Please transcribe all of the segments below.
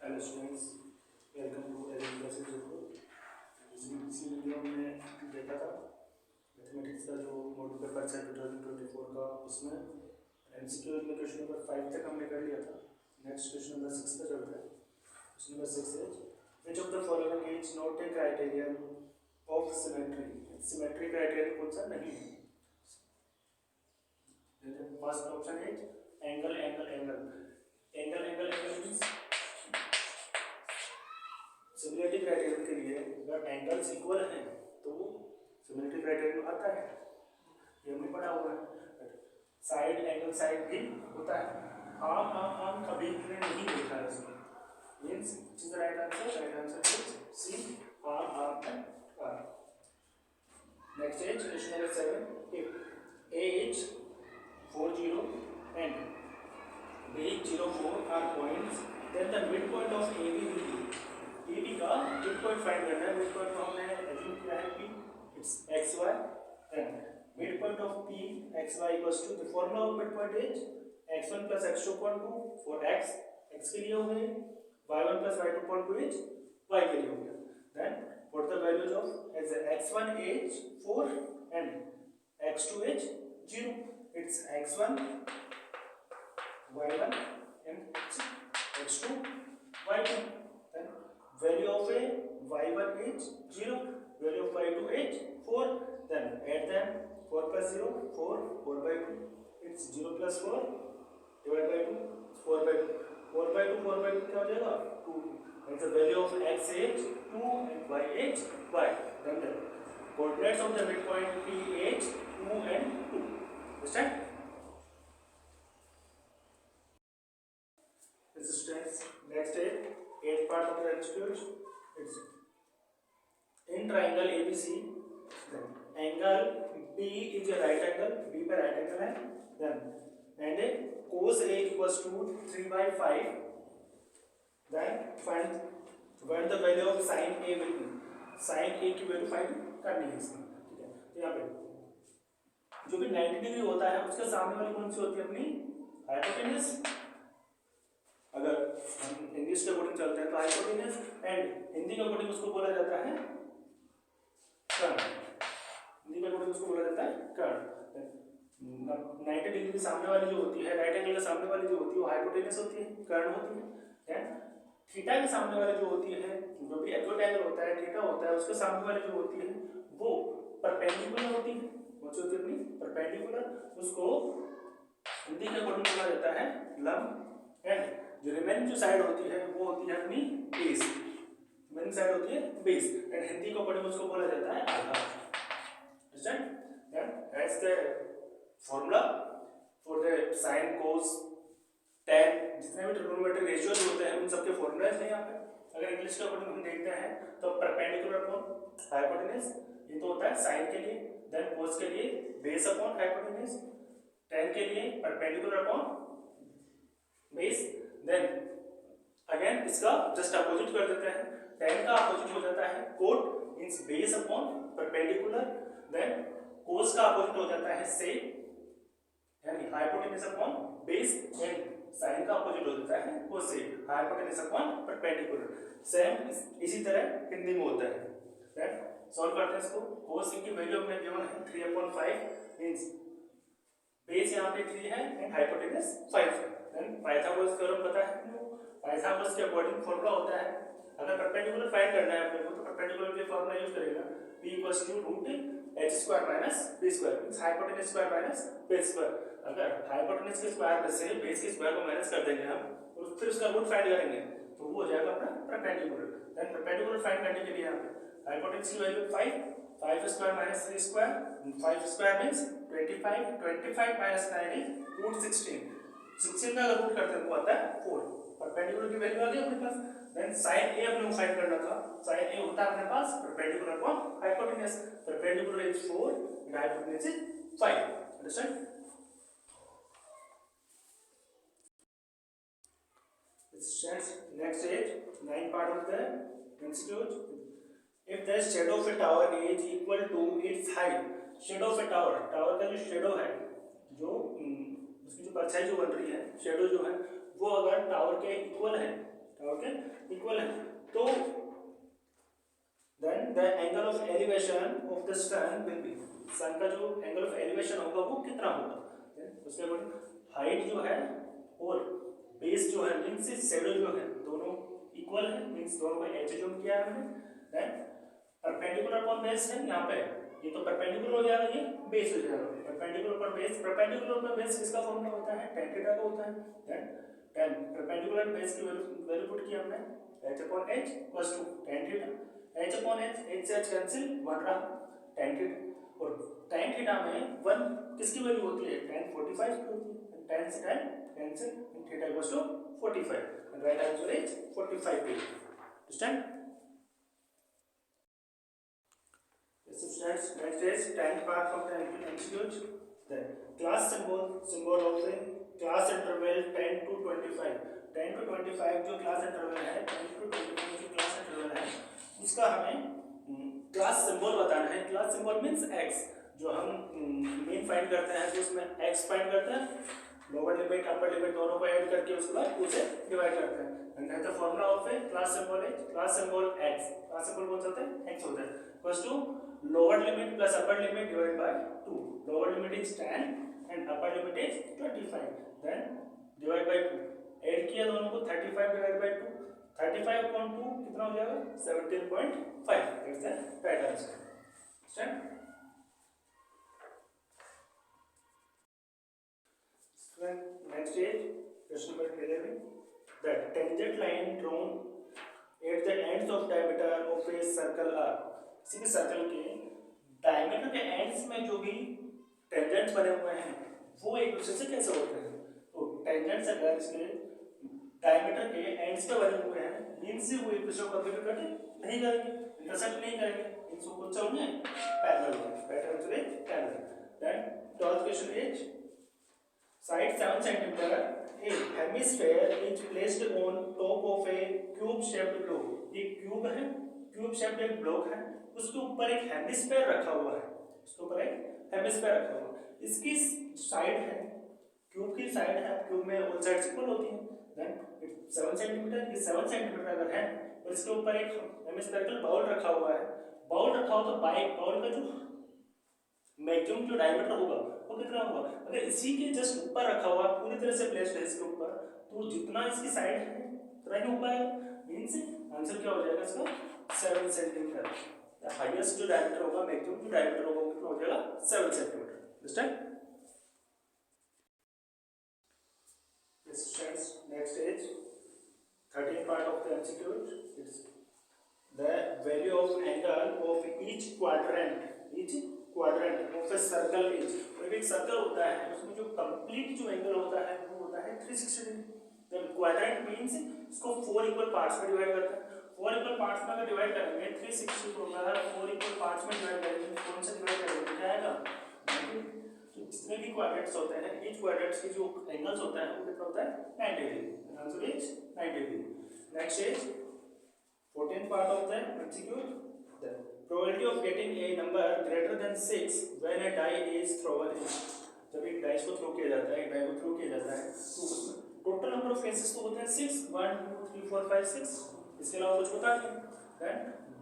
Hello students, welcome to Allen classes Jaipur. इसी video में देखा था मैथमेटिक्स का जो मॉड्यूल पेपर है 2024 का, उसमें एमसीक्यू में क्वेश्चन नंबर 5 तक हमने कर लिया था। नेक्स्ट क्वेश्चन नंबर 6 पे चल रहा है। क्वेश्चन नंबर 6 है which of the following is not a criterion of symmetry. Symmetry criterion कौन सा नहीं है? First option is angle angle angle angle angle angle means similarity criterion के लिए अगर एंगल्स इक्वल हैं तो सिमिलरिटी क्राइटेरियन आता है, ये हमने पढ़ा हुआ है। साइड एंगल साइड भी होता है। आम कभी ने नहीं देखा है इसमें, means which is the right answer? Right answer is C, um and R. Next is question number 7। If a is 40 and b is 04 are points, then the midpoint of AB will be। AB का midpoint find करना है। midpoint को हमने assume किया है कि it's xy, then midpoint of p xy equals to the formula of midpoint is x1 plus x2 upon 2 for x के लिए हो गए, y1 plus y2 upon 2 is y के लिए हो गया। then what the values of as x1 is 4 and x2 is 0, it's x1 y1 and x2 y2। then value of a y1 is 0, value of y2 is 4, then add them। 4 plus 0 4, 4 by 2 it's 0 plus 4 divided by 2, 4 by 2, 4 by 2 4 by 2 क्या हो जाएगा 2, and the value of x is 2 and y is y। then the coordinates of the midpoint p is 2 and 2। understand? Resistance। next is 8th part of the exercise। it's in triangle ABC, then angle B is a right angle, B पे right angle है, then and a cos A equals to 3/5, then find the value of sin A will be। sin A की value find करनी है इसमें, ठीक है। तो यहाँ पे जो भी 90 डिग्री होता है उसके सामने वाली कौन सी होती है अपनी हाइपोटेन्यूज। अगर हम इंग्लिश के अकॉर्डिंग चलते हैं तो हाइपोटेन्यूज, एंड हिंदी के अकॉर्डिंग उसको बोला जाता है कर्ण। हिंदी के अकॉर्डिंग उसको बोला जाता है कर्ण। 90 डिग्री के सामने वाली जो होती है, राइट एंगल के सामने वाली जो होती है वो हाइपोटेन्यूज होती है, कर्ण होती है। थीटा के सामने वाली जो होती है, जो भी एक्यूट एंगल होता है थीटा होता है, उसके सामने वाली जो होती है वो परपेंडिकुलर होती है। वो जो होती है अपनी परपेंडिकुलर, उसको हिंदी के अकॉर्डिंग बोला जाता है लंब। एंड जो रिमेनिंग जो साइड होती है वो होती है अपनी बेस, रिमेनिंग साइड होती है बेस, एंड हिंदी के अकॉर्डिंग उसको बोला जाता है आधा। Understand? Then that's the formula for the sin cos tan, जितने भी ट्रिग्नोमेट्रिक रेशियोज होते हैं उन सबके फॉर्मूलाज हैं यहाँ पे। अगर इंग्लिश के अकॉर्डिंग हम देखते हैं तो परपेंडिकुलर अपॉन हाइपोटेन्यूज, ये तो होता है sin के लिए, देन cos के लिए बेस अपॉन हाइपोटेन्यूज, tan के लिए perpendicular upon base, then again इसका जस्ट अपोजिट कर देते हैं। tan का अपोजिट हो जाता है cot, means base upon perpendicular, then cos का अपोजिट हो जाता है sec, यानी hypotenuse upon base, and sin का अपोजिट हो जाता है cosec, hypotenuse upon perpendicular. Same इसी तरह हिंदी में होता है। देन सॉल्व करते हैं इसको। cos की वैल्यू हमने गिवन है 3/5, मींस बेस यहाँ पे 3 है एंड हाइपोटेन्यूज 5 है। देन पाइथागोरस थ्योरम पता है आपको, पाइथागोरस के अकॉर्डिंग फॉर्मूला होता है, अगर परपेंडिकुलर फाइंड करना है अपने को तो परपेंडिकुलर के फॉर्मूला यूज करेगा p = h² - b², means hypotenuse square minus base square. अगर हाइपोटेन्यूज के स्क्वायर में से बेस के स्क्वायर को माइनस कर देंगे हम और फिर उसका रूट फाइंड करेंगे तो वो हो जाएगा अपना परपेंडिकुलर। देन परपेंडिकुलर फाइंड करने के लिए यहाँ पे हाइपोटेन्यूज की वैल्यू 5 - 3², 5² मींस 25, 25 - 9 is √16, 16 का अगर रूट करते हैं तो आता है 4। परपेंडिकुलर की वैल्यू आ गई अपने पास। देन sin A अपने को फाइंड करना था, sin A होता है अपने पास perpendicular upon hypotenuse, perpendicular is 4 and hypotenuse is 5। Understand? Next is 9th part of the institute। if the shadow of a tower is equal to its height, shadow of a tower, tower का जो shadow है, जो उसकी जो परछाई जो बन रही है, शेडो जो है वो अगर टावर के इक्वल है, ओके इक्वल है। तो then the angle of elevation of the sun will be, sun का जो एंगल ऑफ एलिवेशन होगा वो कितना होगा, उसके अकॉर्डिंग हाइट जो है और बेस जो है मींस शैडो जो है दोनों इक्वल है, मींस दोनों का एच जो किया है हमने। देन परपेंडिकुलर अपॉन बेस है यहाँ पे, ये तो परपेंडिकुलर हो जाएगा, ये बेस हो जाएगा। परपेंडिकुलर पर बेस, परपेंडिकुलर पर बेस किसका फॉर्मूला होता है, tan थीटा का होता है। देन tan परपेंडिकुलर बेस की वैल्यू पुट की हमने h upon h equals to tan theta, h upon h, h से h कैंसिल 1 रहा tan थीटा, और tan थीटा में 1 किसकी वैल्यू होती है, tan 45 की होती है। tan से tan cancel, theta equals to 45 and right answer is 45 degree. Understand? Students, next is 10th part of the MCQs. Then class symbol of the class interval 10 to 25. 10 to 25 जो class interval है, 10 to 25 जो class interval है, उसका हमें class symbol बताना है। class symbol means x, जो हम mean find करते हैं तो उसमें x find करते हैं, लोअर लिमिट अपर लिमिट दोनों को ऐड करके उसके बाद उसे डिवाइड करते हैं। And the formula of a class symbol है, class symbol x, class symbol कौन सा होता है, x होता है, equals to lower limit plus upper limit divide by 2। Lower limit is 10 and upper limit is 25, then divide by 2, add किया दोनों को 35 डिवाइड बाय 2, 35 अपॉन 2 कितना हो जाएगा 17.5, that's the right answer. Next is question number 11. The tangent line drawn at the ends of diameter of a circle are, किसी भी circle के diameter के एंड्स में जो भी टेंजेंट्स बने हुए हैं वो एक दूसरे से कैसे होते हैं। तो टेंजेंट्स अगर इसके डायमीटर के एंड्स पे बने हुए हैं, इनसे वो एक दूसरे को कभी भी कट नहीं करेंगे, इंटरसेक्ट नहीं करेंगे, इनको कुछ होंगे पैरेलल होंगे, parallel to the parallel. Then 12th question is side 7 cm a hemisphere is placed on top of a cube shaped block। ये क्यूब है, क्यूब शेप्ड एक ब्लॉक है, उसके ऊपर एक हेमिस्फीयर रखा हुआ है, उसके ऊपर एक हेमिस्फीयर रखा हुआ है। इसकी साइड है, क्यूब की साइड है, क्यूब में ऑल साइड्स इक्वल होती हैं, देन 7 सेंटीमीटर, ये 7 सेंटीमीटर अगर है और इसके ऊपर एक हेमिस्फेरिकल बाउल रखा हुआ है, बाउल रखा हो तो बाउल का जो मैक्सिमम जो डायमीटर होगा वो कितना होगा, अगर इसी के जस्ट ऊपर रखा हुआ पूरी तरह से प्लेस्ड है इसके ऊपर, तो जितना इसकी साइड है उतना ही ऊपर है, मींस आंसर क्या हो जाएगा इसका 7 सेंटीमीटर। द हाईएस्ट जो डायमीटर होगा, मैक्सिमम जो डायमीटर होगा वो कितना हो जाएगा 7 centimetre. Understand? Yes students, next is 13th part of the MCQ. It's the value of angle of each quadrant of a circle is, कोई भी सर्कल होता है उसमें जो कंप्लीट जो एंगल होता है वो होता है 360 डिग्री। देन क्वाड्रेंट मींस इसको 4 इक्वल पार्ट्स में डिवाइड करते हैं, 4 इक्वल पार्ट्स में अगर डिवाइड करेंगे 360 को अगर 4 इक्वल पार्ट्स में डिवाइड करेंगे कौन से डिवाइड करेंगे क्या आएगा, तो जितने भी क्वाड्रेंट्स होते हैं ईच क्वाड्रेंट्स के जो एंगल्स होता है वो कितना होता है 90 degree. Answer is 90 degree. Next is 14th part of the MCQ. The probability of getting a number greater than 6 when a die is thrown in। जब एक डाइस को थ्रो किया जाता है, एक डाई को थ्रो किया जाता है तो उसमें टोटल नंबर ऑफ केसेस तो होते हैं 6, 1 2 3 4 5 6, इसके अलावा कुछ होता नहीं। Then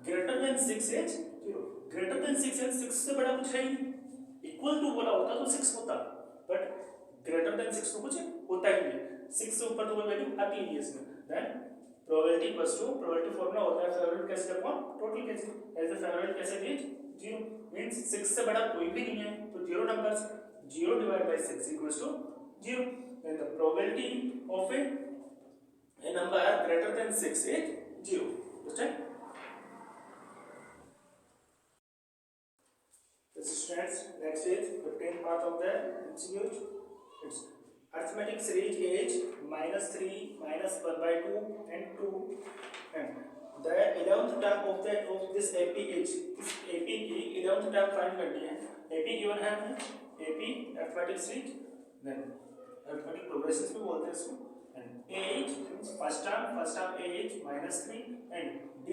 greater than 6 is 0, greater than 6 is 6 से बड़ा कुछ है ही, इक्वल टू बोला होता तो 6 होता, बट ग्रेटर देन 6 तो कुछ होता ही नहीं, 6 से ऊपर तो कोई वैल्यू आती नहीं है इसमें। देन probability equals to, probability formula होता है favourite cases upon total cases, as the favourite cases is 0, means 6 से बड़ा कोई भी नहीं है तो 0 numbers, 0 divide by 6 equals to 0, and the probability of a number greater than 6 is 0। Understand? Students, next is 15th part of the MCQ. It's arithmetic series is -3, -1/2 and 2, and the 11th term of this AP is, इस AP की 11th term find करनी है। AP given है हमें, AP arithmetic series, then arithmetic progressions भी बोलते हैं इसको, and AH first term AH -3 and D,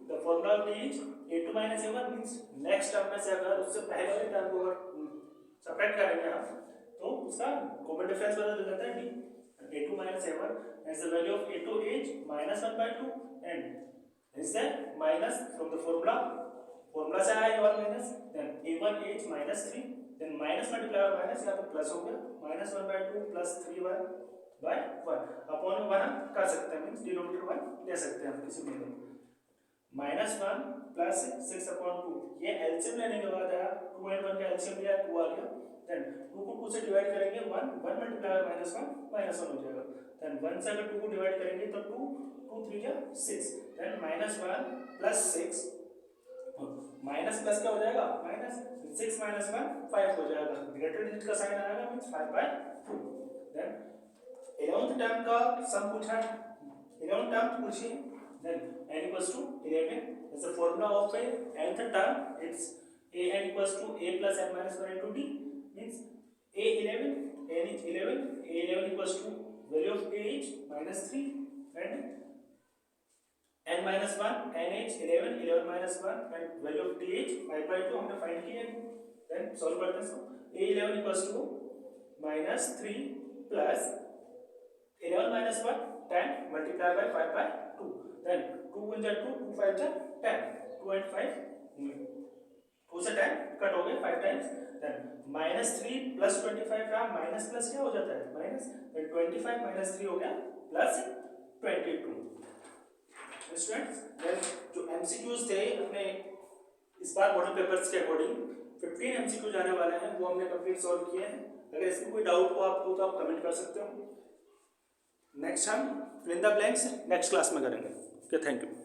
the formula of D is A2 - A1 means next term में से अगर उससे पहले वाले टर्म को अगर सब्ट्रैक्ट करेंगे हम तो उसका कॉमन डिफरेंस बदल जाता है D। a2 minus a1 as the value of a2 is minus 1 by 2 and is that minus from the formula से आया और minus then a1 is minus 3 then minus multiply और माइनस यहाँ पे प्लस हो गया minus 1 by 2 plus 3y by 1 upon में 1 हम कर सकते हैं मींस डिनोमिनेटर 1 ले सकते हैं हम किसी में minus 1 plus 6 upon 2 ये एलसीएम लेने के बाद आया 2 and 1 का एलसीएम लिया 2 आ गया देन 2 को 2 से डिवाइड करेंगे 1 मल्टीप्लाई माइनस 1 माइनस 1 हो जाएगा देन 1 से अगर 2 को डिवाइड करेंगे तो 2 2 3 या 6 then minus 1 plus 6 minus plus क्या हो जाएगा माइनस 6 minus 1 5 हो जाएगा ग्रेटर डिजिट का साइन आएगा means 5 by 2 then 11th term का सम पूछा है 11th टर्म पूछिए then n equals to 11 is the formula of a nth term it's a n equals to a plus n minus 1 into d means a 11 n is 11 a 11 equals to value of a is minus 3 and n minus 1 n is 11 11 minus 1 and value of d is 5 by 2 हमने find किया then solve करते हैं a 11 equals to minus 3 plus 11 minus 1 10 multiplied by 5 by 2 then 2 1 जा 2 2 5 जा 10 2 and 5 2 से 10 cut हो गए 5 times then minus 3 plus 25 रहा माइनस प्लस क्या हो जाता है माइनस then 25 minus 3 हो गया प्लस 22 स्टूडेंट्स then जो एमसीक्यूज थे अपने इस बार मॉडल पेपर्स के अकॉर्डिंग 15 एमसीक्यूज आने वाले हैं वो हमने कंप्लीट सॉल्व किए हैं अगर इसमें कोई डाउट हो आपको तो आप कमेंट कर सकते हो नेक्स्ट हम fill in the blanks next class में करेंगे ओके थैंक यू